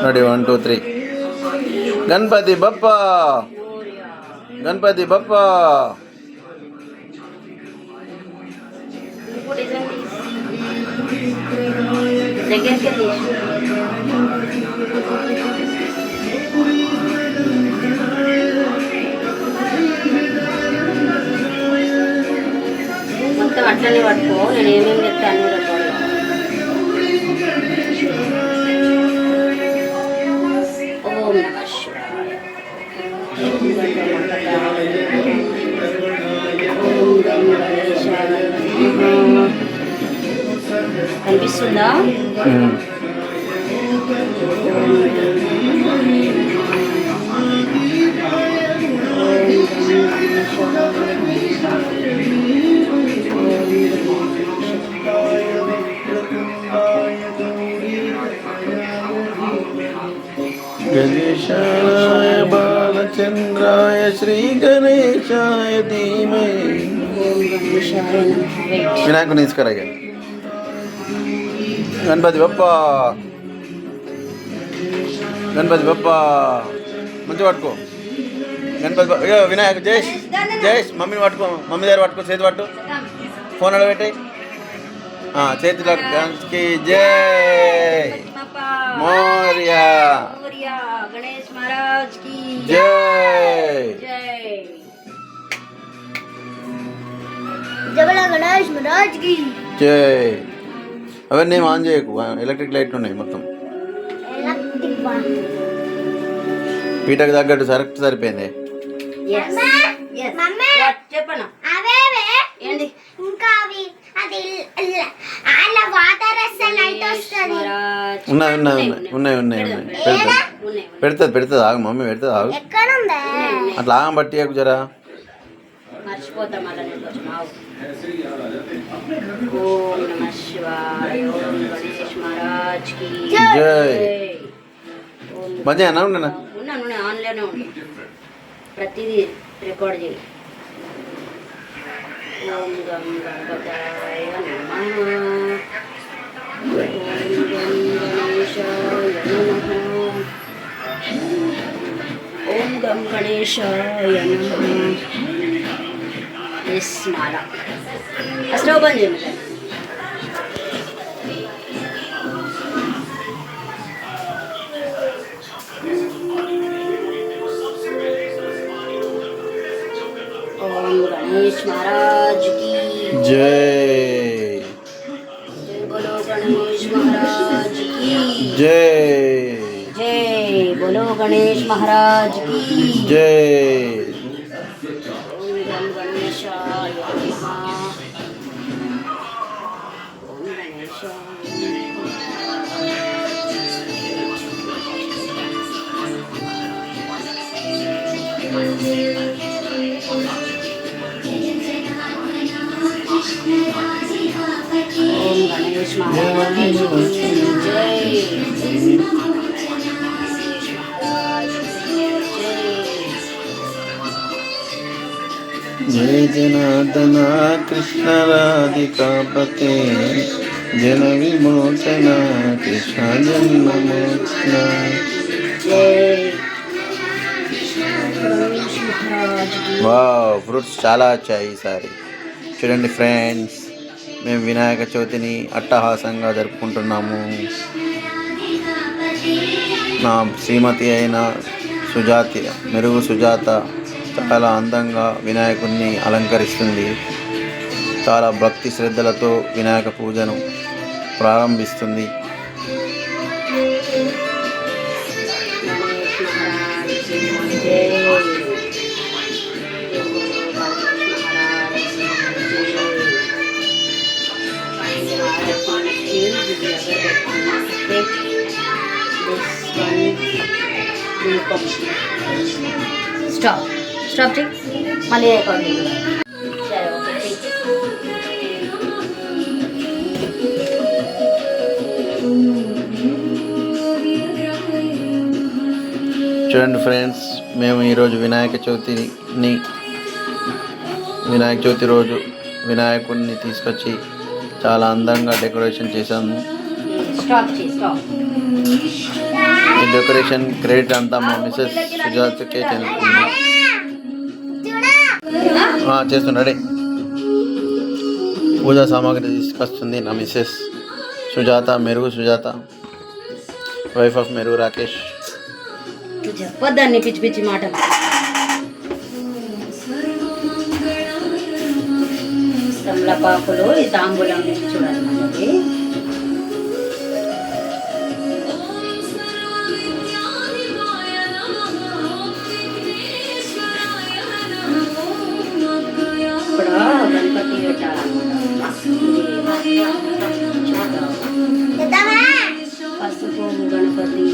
Ready 1 2 3 Ganapati Bappa Ganapati Bappa. మొత్తం అట్లనే పట్టుకో, నేను ఏమేమి చెప్తాను కనిపిస్తుందా? గణేశాయ బాలచంద్రాయ శ్రీ గణేశాయ ధీమహి. వినాయకుని తీసుకురా. గణపతి బప్పా గణపతి బప్పా మంచిగా పట్టుకో. గణపతి అయ్యో వినాయక జయేష్ జయేష్ మమ్మీని పట్టుకో, మమ్మీ దగ్గర పట్టుకో, చేతి పట్టు, ఫోన్ అడ పెట్టాయి చేతిలో. గణేష్కి జై మోరియా గణేష్ మహారాజ్ కి జై గణేష్ మహారాజ్ కి జై. అవన్నీ ఏం ఆన్ చేయకు, ఎలక్ట్రిక్ లైట్లు ఉన్నాయి మొత్తం. పీటకు తగ్గట్టు కరెక్ట్ సరిపోయింది. చెప్పనా ఉన్నాయి ఉన్నాయి ఉన్నాయి ఉన్నాయి ఉన్నాయి పెడుతుంది పెడుతుంది ఆగు మమ్మీ పెడుతుంది ఆగు. అట్లా ఆగం బట్టి జరా మర్చిపోతాం. ఓం నమః శివాయ. ఓం గణేష్ మహారాజ్ కి జై. మంచిగా అన్నా ఉండనా? ఉన్నాను ఆన్లైన్లో ఉన్నా, ప్రతిదీ రికార్డ్ చేయి. ఓం గం గణపతాయ నమః. ఓం గం గణేశాయ నమః. ఓం గం గణేశాయ నమః. మాల స్టవ్ బంద్ చేయండి. ఓం గణేష్ మహారాజ్ కి జై. బోలో గణేష్ మహారాజ్ కి జై. జై బోలో గణేష్ మహారాజ్ కి జై. ఓం గం గణేశాయ నమః. ఓం గణేశాయ ఓం గణేష్ మహారాజ్ జై. జయ జనార్దన కృష్ణ రాధికాపతే జన విమోచన కృష్ణ జన్మమోచన. వావ్, ఫ్రూట్స్ చాలా వచ్చాయి ఈసారి. చూడండి ఫ్రెండ్స్, మేము వినాయక చవితిని అట్టహాసంగా జరుపుకుంటున్నాము. నా శ్రీమతి అయిన మెరుగు సుజాత చాలా అందంగా వినాయకుడిని అలంకరిస్తుంది. చాలా భక్తి శ్రద్ధలతో వినాయక పూజను ప్రారంభిస్తుంది. స్టాప్ మళ్ళీ చూడండి ఫ్రెండ్స్, మేము ఈరోజు వినాయక చవితి రోజు వినాయకుడిని తీసుకొచ్చి చాలా అందంగా డెకరేషన్ చేశాము. ఈ డెకరేషన్ క్రెడిట్ అంతా మా మిస్సెస్ సుజాతకే చెందుతుంది. చేస్తున్నా రెడీ. పూజా సామాగ్రి తీసుకొస్తుంది నా మిస్సెస్ సుజాత, మెరుగు సుజాత, వైఫ్ ఆఫ్ మెరుగు రాకేష్. చెప్పొద్దాన్ని పిచ్చి పిచ్చి మాట. తమలపాకులు ఈ తాంబూలం చూడాలి మనకి. ఇక్కడ గణపతి పసుపు గణపతి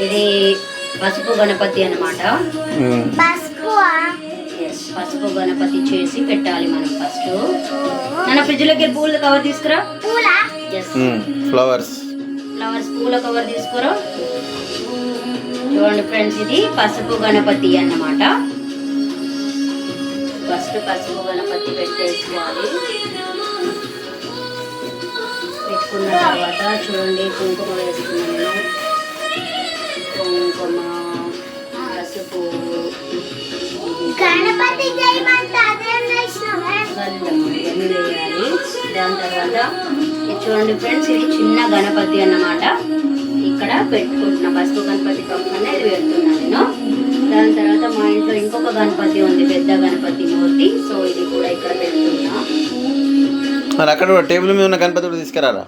ఇది పసుపు గణపతి అన్నమాట. పసుపు గణపతి చేసి పెట్టాలి మనం ఫస్ట్. మన ఫ్రిడ్జ్ లోకి పూల కవర్ తీసుకురా. ఫ్లవర్స్ పూల కవర్ తీసుకురా. చూడండి ఫ్రెండ్స్, ఇది పసుపు గణపతి అన్నమాట. ఫస్ట్ పసుపు గణపతి పెట్టేసుకోవాలి. పెట్టుకున్న తర్వాత చూడండి కుంకుమ వేసుకున్నాను. కుంకుమ, పసుపు, గణపతి గంధం ఇవన్నీ వేయాలి. దాని తర్వాత చూడండి ఫ్రెండ్స్, ఇది చిన్న గణపతి అన్నమాట. ఇక్కడ పెట్టుకుంటున్నా పసుపు గణపతి పక్కనే ఇది పెడుతున్నాను నేను. దాని తర్వాత మా ఇంట్లో ఇంకొక గణపతి ఉంది, పెద్ద గణపతి మూర్తి. సో ఇది కూడా ఇక్కడ పెడుతున్నా. మరి అక్కడ టేబుల్ మీద ఉన్న గణపతి కూడా తీసుకురారా.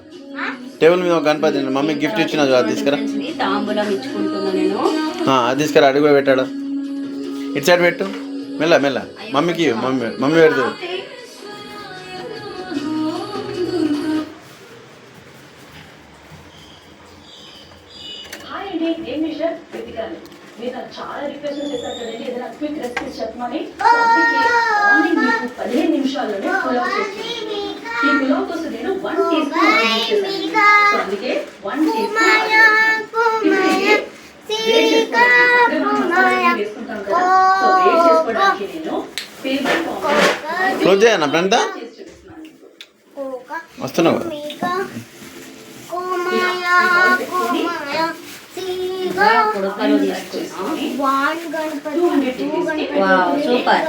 టేబుల్ మీద ఒక గణపతి మమ్మీ గిఫ్ట్ ఇచ్చిన అది తీసుకురా. తాంబూలం ఇచ్చుకుంటున్నా నేను. అది తీసుకురా. అడుగు పెట్టాడు. ఇటు సైడ్ పెట్టు. మెల్ల మెల్ల మమ్మీకి మమ్మీ పెడుతుంది. మీరు నాకు చాలా రిక్వెస్ట్ చేశారు కదండి, ఏదైనా క్విక్ రెసిపీస్ చెప్పమని. మార్నింగ్ మీకు 15 నిమిషాల్లోనే పులావ్ చేస్తుంది. ఈ పులావ్ కోసం నేను 1 టీ స్పూన్ సో అందుకే 1 టీ స్పూన్ వేసుకుంటాం కదా. సో వేడి చేసుకోవడానికి నేను పేపర్ క్లోజ్ చేయనా ఫ్రెండ్ వస్తున్నావు. పుడకలు తీసుకున్నాం. సూపర్.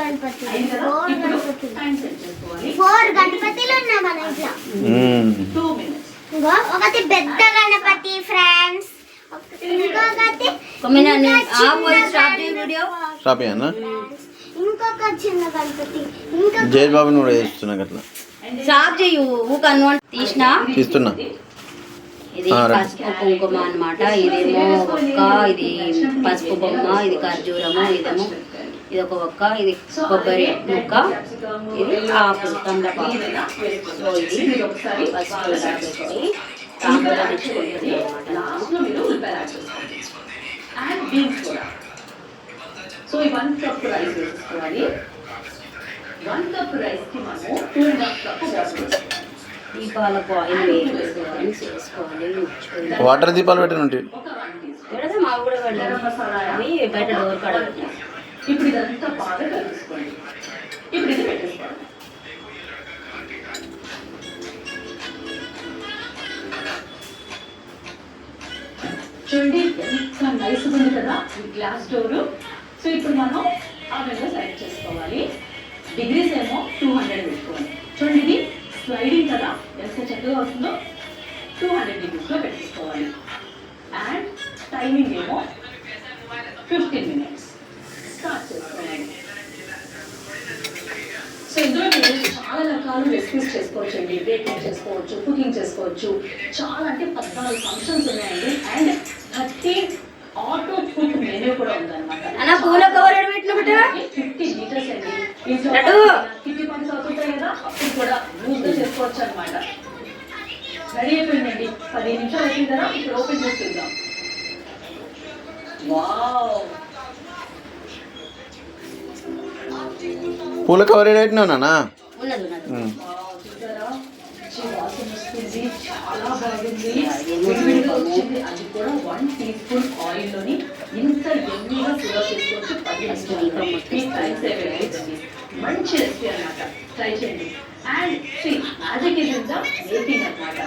4 గణపతిలు ఉన్నాయి మన ఇంట్లో. ఒకటి పెద్ద గణపతి ఫ్రెండ్స్, ఇంకొకటి ఇంకొక చిన్న గణపతి, జయ్ బాబుని కూడా చేస్తున్నా అట్లా. స్టాప్ చేయు తీస్తున్నా. ఇది పసుపు కుంకుమ అన్నమాట. ఇదేమో ఒక్క, ఇది పసుపు బొమ్మ, ఇది ఖర్జూరము, ఇదేమో ఇది ఒక ఒక్క, ఇది కొబ్బరి ముక్క, ఇది ఆకులు తమలపాకు. సో ఇది పసుపు పెట్టి తాంబూలం ఇచ్చుకుంటుంది అన్నమాట. సో ఈ 1 కప్ రైస్ వేసుకోవాలి. 1 కప్ రైస్ కి మనము 2.5 కప్ వాటర్. దీపాలకు ఆయిల్ వేసుకోవాలి, చేసుకోవాలి. వాటర్ దీపాలు పెట్టిన పెడదా మా కూడా పెట్టాలి. బయట డోర్ కాడ పెట్టాలి. ఇప్పుడు ఇదంతా బాగా కలుసుకోండి. ఇప్పుడు ఇది పెట్టేసుకోండి. చూడండి ఎంత నైస్ ఉంది కదా ఈ గ్లాస్ డోరు. సో ఇప్పుడు మనం ఆ విధంగా సెలెక్ట్ చేసుకోవాలి. డిగ్రీస్ ఏమో 200 పెట్టుకోవాలి. చూడండి ఇది స్లైడింగ్ కదా, ఎంత చక్కగా వస్తుందో. 200 డిగ్రీస్లో పెట్టేసుకోవాలి. అండ్ టైమింగ్ ఏమో 15 minutes. స్టార్ట్ చేసుకోవాలి. సో ఇందులో మీరు చాలా రకాల రెసిపీస్ చేసుకోవచ్చు అండి. బేకింగ్ చేసుకోవచ్చు, కుకింగ్ చేసుకోవచ్చు. చాలా అంటే 14 ఫంక్షన్స్ ఉన్నాయండి. అండ్ 13 ఆటో కుక్ మెనూ కూడా ఉందన్నమాట. 50 లీటర్స్ అండి. కిట్టి పని అవుతుంటాయి కదా, అప్పుడు కూడా యూజ్గా చేసుకోవచ్చు అనమాట. రెడీ అయిపోయిందండి. 15 నిమిషాలు అయిపోయింది కదా. ఇప్పుడు ఓపెన్ చేసి చూద్దాం. వావ్, పూల కవర్ పెట్టినావు నాన్న. ఉన్నది ఉన్నది. చూసారా మంచి వాసన వస్తుంది, చాలా బాగుంది. వేడివేడిగా వచ్చింది. అది కూడా 1 teaspoon ఆయిల్ లోని ఇంత ఎమ్మీగా సర్వ్ చేసుకోవచ్చు. 10 నిమిషాల్లో మీ టైం సేవ్ అవుతుంది. మంచి రెసిపీ అన్నమాట, ట్రై చేయండి. And see magic is in the making అన్నమాట.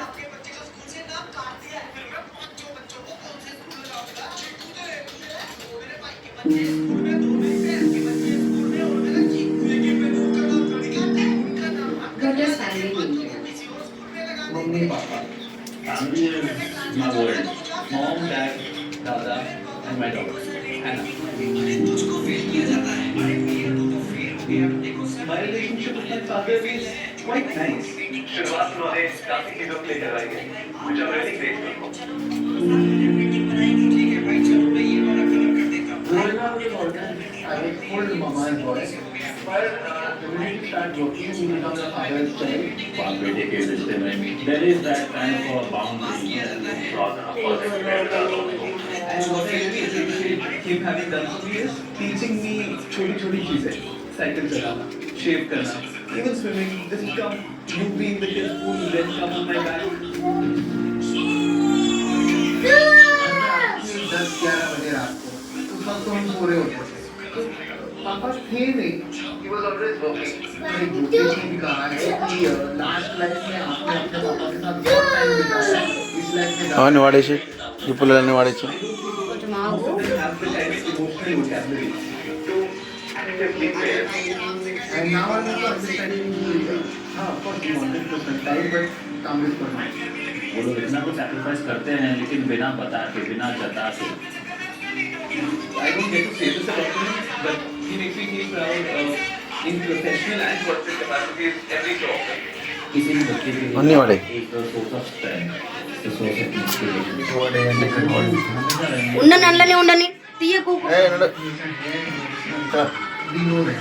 Mummy papa family is my world mom dad dada and my dog Hannah. My relationship with my father is quite nice. शुरुआत उन्होंने काफी चीजों के लिए करवाई है, which I'm really grateful for. Growing up in London, I was told Mama's boy. But the minute you start working, you become the father's child. बाप बेटे के रिश्ते में there is that kind of a boundary crossed across. And what I really appreciate him having done for me is teaching me छोटी-छोटी चीजें, cycle चलाना, शेव करना, even swimming. Just come, you be in the kids' pool, then come on my back. 10-11 बजे रात को उस वक्त तो हम पूरे होते थे. पापा थे नहीं, he was always working. मैंने दूसरी चीज भी कहा है कि लास्ट लाइफ में आपने अपने पापा के साथ बहुत टाइम बिताया है. इस लाइफ में అవన్నీ వాడేసి ఈ పుల్లలన్నీ వాడేసి కొంచెం ఆగు. have the kind of emotional vocabulary to actively play. And now I'm also understanding of course you wanted to spend time but काम भी करना. वो लोग इतना कुछ सैक्रिफाइस करते हैं लेकिन बिना बता के बिना जता के. I don't get to say this about him, but he makes me feel proud in professional and personal capacities every so often. किसी भी बच्चे के लिए अन्य वाले। एक source of strength, source of inspiration. ఉన్న నల్లని ఉండని తీయకు. ఏ నడు. ఇంకా We know that.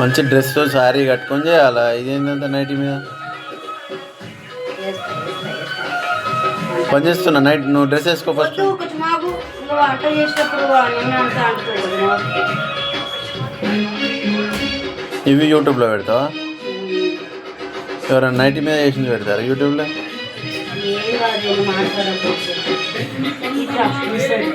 మంచి డ్రెస్తో శారీ కట్టుకొని చేయాలా. ఇదేంటంత నైట్ మీద పని చేస్తున్నా. నైట్ నువ్వు డ్రెస్ వేసుకో ఫస్ట్. వద్దు, కొంచెం ఆగు. నువ్వు వంట చేసేటప్పుడు నూనె అంతా అంటుకోదు. ఇవి యూట్యూబ్లో పెడతావా? ఎవరైనా నైట్ మీద చేసింది పెడతారా యూట్యూబ్లో? ఏం కాదు, నేను మాట్లాడకపోతే ఇట్లా చూస్తాడు.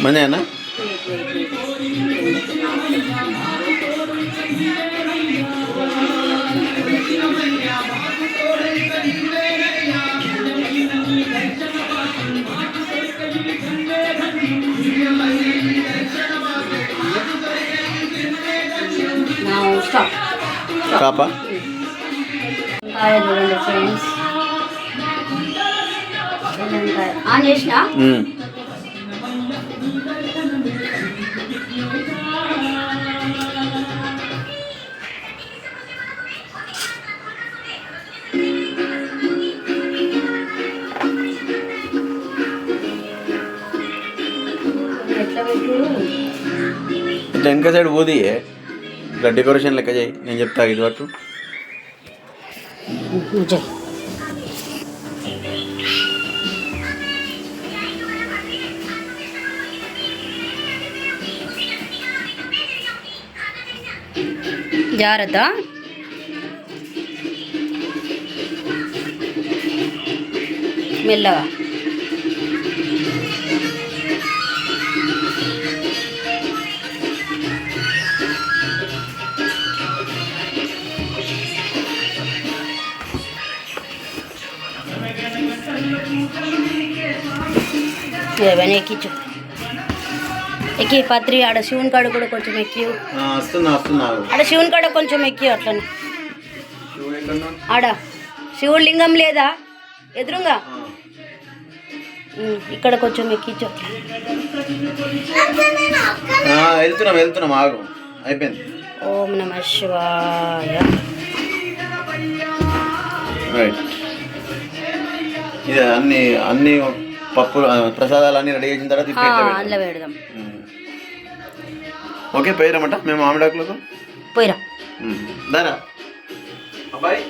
మందేనా? కాపా చూడండి ఫ్రెండ్స్, ఆన్ చేసిన ఎట్లా పెట్టు ఇట్లా వెనక సైడ్ పోది ఇట్లా డెకరేషన్ లెక్క చేయి. నేను చెప్తా ఇది పట్టు. జాగ్రత్త. మెల్లగా. ఏమైనా ఎక్కించు. ఎక్కి పత్రి ఆడ శివుని కాడ కూడా కొంచెం ఎక్కి. వస్తున్నా ఆడ శివుని కాడ కొంచెం ఎక్కి. అట్లనే ఆడ శివుడు లింగం లేదా ఎదురుగా, ఇక్కడ కొంచెం ఎక్కించు. వెళ్తున్నాం ఆగు. అయిపోయింది. ఓం నమః శివాయ. రైట్. ఇది అన్ని పప్పులు ప్రసాదాలు అన్నీ రెడీ చేసిన తర్వాత అందులో పెడదాం. ఓకే, పోయిరమ్మట మేము మామిడాకులకు. పోయిరా దారా అబ్బాయి.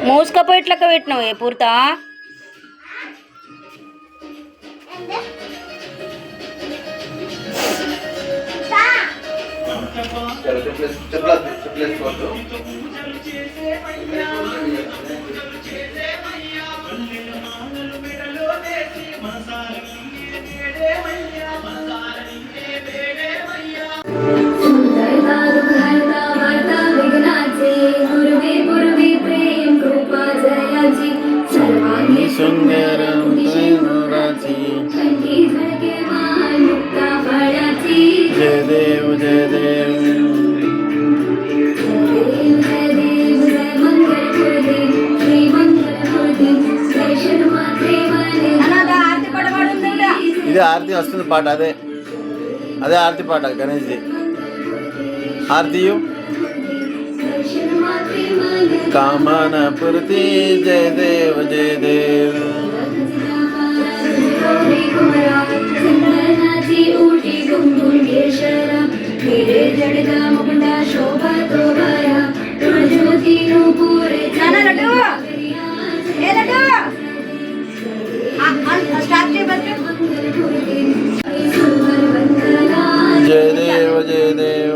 మూసుకపోయి ఇట్లక్క పెట్టినావు ఏ పూర్తా. जय देव जय देव. ఇది ఆరతి వస్తుంది పాట. అదే ఆరతి పాట గణేష్ది. ఆరతి కామన పూర్తి జయ దేవ జయ దేవ. జయ దేవ జయ దేవ.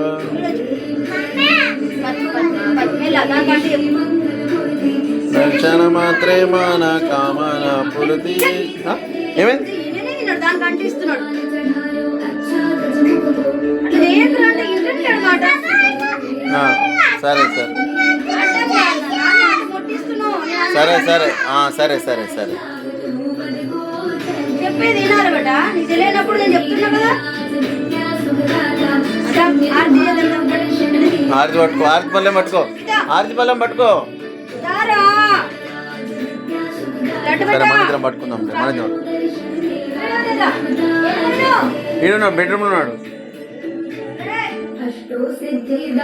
దర్శన మాత్రే మన కామన పూర్తి. ఏమైంది? దానికి ఇస్తున్నాడు. సరే సరే సరే సరే సరే సరే చెప్పేది వినాలి బట. నీకు తెలియనప్పుడు నేను చెప్తున్నా కదా. ఆరతి పట్టుకో. ఆరతి పళ్ళెం పట్టుకో. ఆరతి పళ్ళెం పట్టుకో. సరే మన ఇద్దరం పట్టుకుందాం. మన ఇద్దరం ఈడున్నాడు, బెడ్రూమ్లో ఉన్నాడు.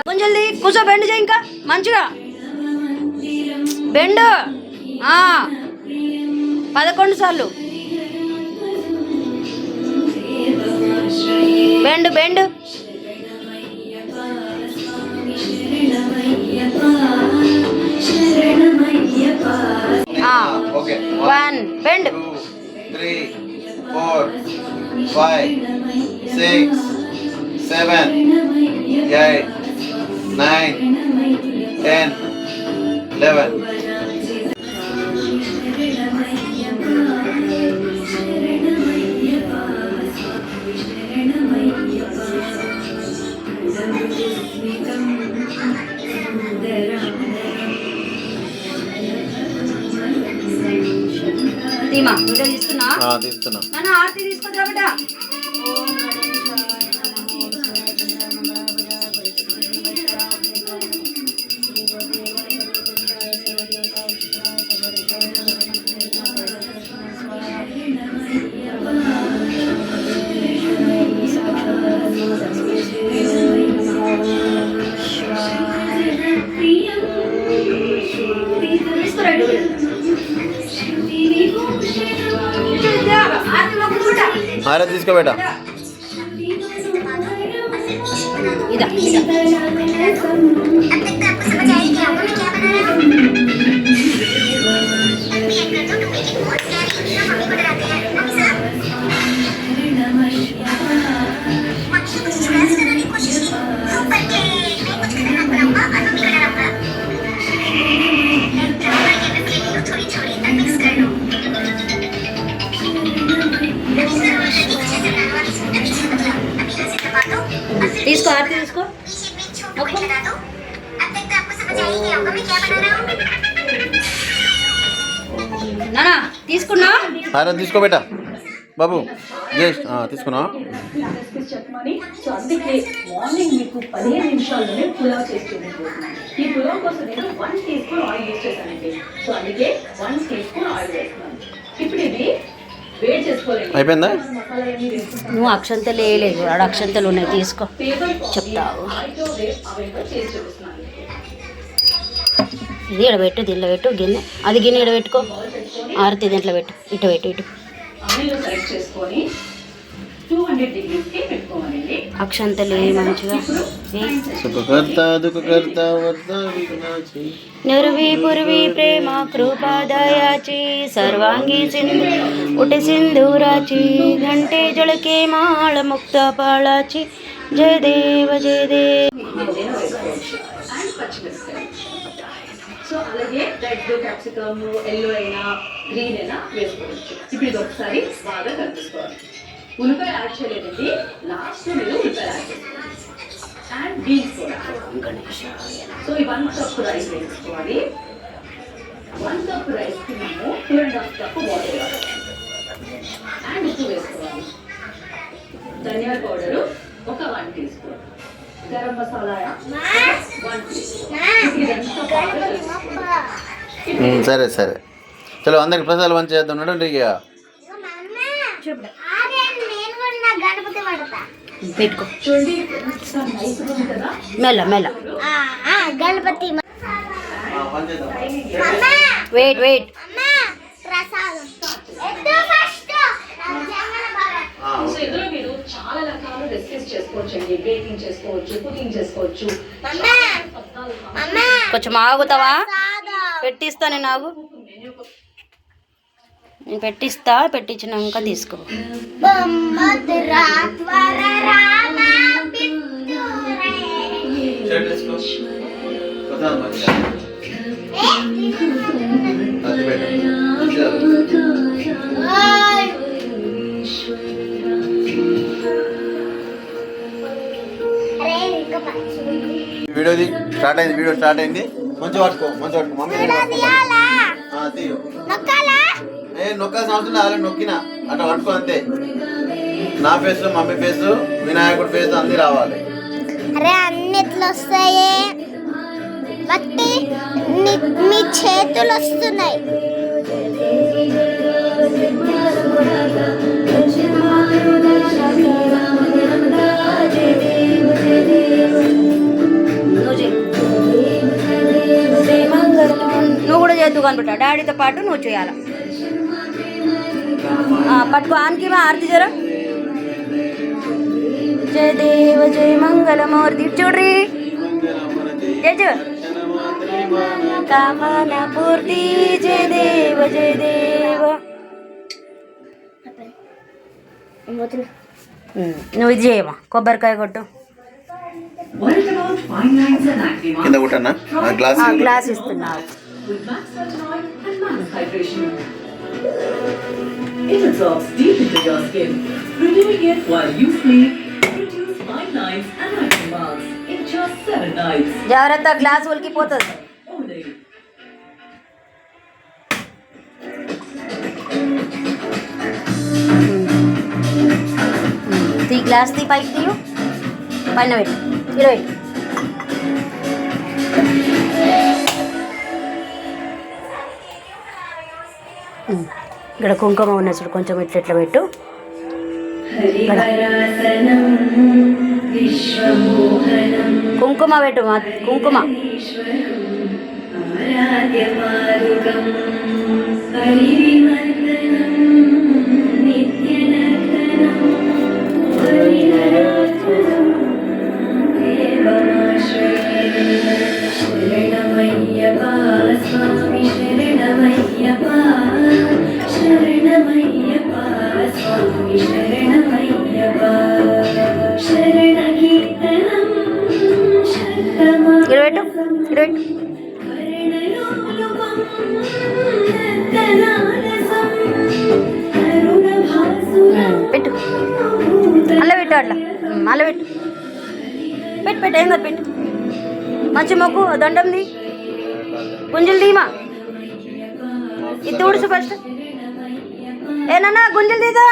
కొంచెం జల్దీ కూర్చో. బెండ్ చేయి ఇంకా మంచిగా. బెండ్ 11 సార్లు. Bend bend. 1 బెండ్. 2 3 4 5 6 7 8 9 10 11. తీమా వీడియో తీస్తున్నా తీస్తున్నా. నాన్న ఆర్తి తీసుకుంటా బిడ్డ. హారతి తీసుకో బేటా. ఇదా తీసుకో ఆర్తి తీసుకో. నానా తీసుకున్నా. హారతి తీసుకో బేటా. బాబు జస్ట్ తీసుకున్నా. చెప్పమని. సో అందుకే మార్నింగ్ మీకు 15 నిమిషాల్లోనే పులావ్ చేసి చూపించబోతున్నాను. ఈ పులావ్ కోసం నేను 1 టీ స్పూన్ ఆయిల్ యూజ్ చేశానండి. సో అందుకే 1 టీ స్పూన్ ఆయిల్ వేస్తున్నాను. ఇప్పుడు ఇది వేడి చేసుకోలేదు. అయిపోయిందా? మసాలాలన్నీ వేసుకుంటాను. నువ్వు అక్షంతలు వేయలేదు, ఆడ అక్షంతలు ఉన్నాయి తీసుకో చెప్తావు. చేసి చూపిస్తున్నాను. ఇది ఇక్కడ పెట్టు, దీంట్లో పెట్టు గిన్నె, అది గిన్నె ఇక్కడ పెట్టుకో. ఆరతి దీంట్లో పెట్టు, ఇటు పెట్టు ఇటు. ఆయిల్ సెలెక్ట్ చేసుకొని 200 డిగ్రీస్కి పెట్టుకోవాలండి. అక్షంతలు మంచిగా సుఖకర్త దుఃఖకర్త వర్త విఘ్నాచి నిర్వి పుర్వి ప్రేమ కృపా దయాచి సర్వాంగి సింధు ఉటి సింధూరాచి घंटे जळके माळ मुक्त पाळाची जय देव जय देव. అండ్ పచ్చిమిరపకాయ. సో అలాగే రెడ్ క్యాప్సికమ్, ఎల్లో అయినా గ్రీన్ అయినా వేసుకోవచ్చు. ఇప్పుడు ఇది ఒకసారి బాగా కలిపేసుకోవాలి. ఉల్లిపాయ యాడ్ చేయలేదండి, లాస్ట్ మీరు ఉల్లిపాయ యాడ్ చేసుకోవాలి. అండ్ బీన్స్ కూడా. సో ఈ 1 కప్ రైస్ వేసుకోవాలి. 1 కప్ రైస్కి మేము 2.5 కప్ వాటర్ వేయాలి. అండ్ ఉప్పు వేసుకోవాలి. ధనియాల పౌడరు ఒక 1 tea spoon, garam masala 1 tea spoon. ఇదంతా బాగా కలుపుకోవాలి. సరే సరే చలో అందరికి ప్రసాదాలు మంచి చేద్దాం. నడండి ఇక. గణపతి పడతా పెట్టుకో చూడండి ఎంత నైస్గా ఉంది కదా. మెల్ల మెల్ల. Ganapati wait wait. ప్రసాదం ఫస్ట్ సో ఇందులో మీరు చాలా రకాల రెసిపీస్ చేసుకోవచ్చు అండి. బేకింగ్ చేసుకోవచ్చు, కుకింగ్ చేసుకోవచ్చు. కొంచెం ఆగుతావా? పెట్టిస్తా నేను, ఆగు. నేను పెట్టిస్తా, పెట్టించినాక తీసుకో. వీడియోది స్టార్ట్ అయింది. మంచిగా పట్టుకో మమ్మీ. తీయు నొక్కాల్సిన అవసరం లేదు, అలా నొక్కినా అట్లా పట్టుకో అంతే. నా ఫేస్, మమ్మీ ఫేస్, వినాయకుడి ఫేస్ అన్నీ రావాలి. అరే అన్నిట్లు వస్తాయి, బట్టి మీ చేతులు వస్తున్నాయి. నువ్వు కూడా చేద్దు కనుకుంటా, డాడీతో పాటు నువ్వు చేయాలి. పట్టుకో ఆన్కి ఆరతి జర. జయ దేవ జయ మంగళమూర్తి. చూడ్రి జయ కామన పూర్తి. జయ దేవ జయ దేవ. నువ్వు ఇది చేయమా, కొబ్బరికాయ కొట్టు. కింద కొట్టన్నా గ్లాస్ గ్లాస్ ఇస్తున్నావు. with max retinoid and max hydration. It absorbs deep into your skin, renewing it while you sleep. Reduce fine lines and acne marks in just 7 nights. జాగ్రత్త గ్లాస్ ఉలికిపోతుంది. Only. తీ గ్లాస్ తీ పైకి తీయు పైన పెట్టు ఇలా పెట్టు. ఇక్కడ కుంకుమ ఉన్న చూడు కొంచెం ఇట్లా పెట్టు. ఇక్కడ కుంకుమ పెట్టు కుంకుమ. ఇక్కడ పెట్టు ఇక్కడ పెట్టు. పెట్టు అలా పెట్టు అట్లా అలా పెట్టు పెట్టు పెట్టు ఏం కాదు పెట్టు. మంచి మొక్కు దండంది గుంజులు తీమా ఇది తుడుచు ఫస్ట్. ఏనన్నా గుంజులు తీదా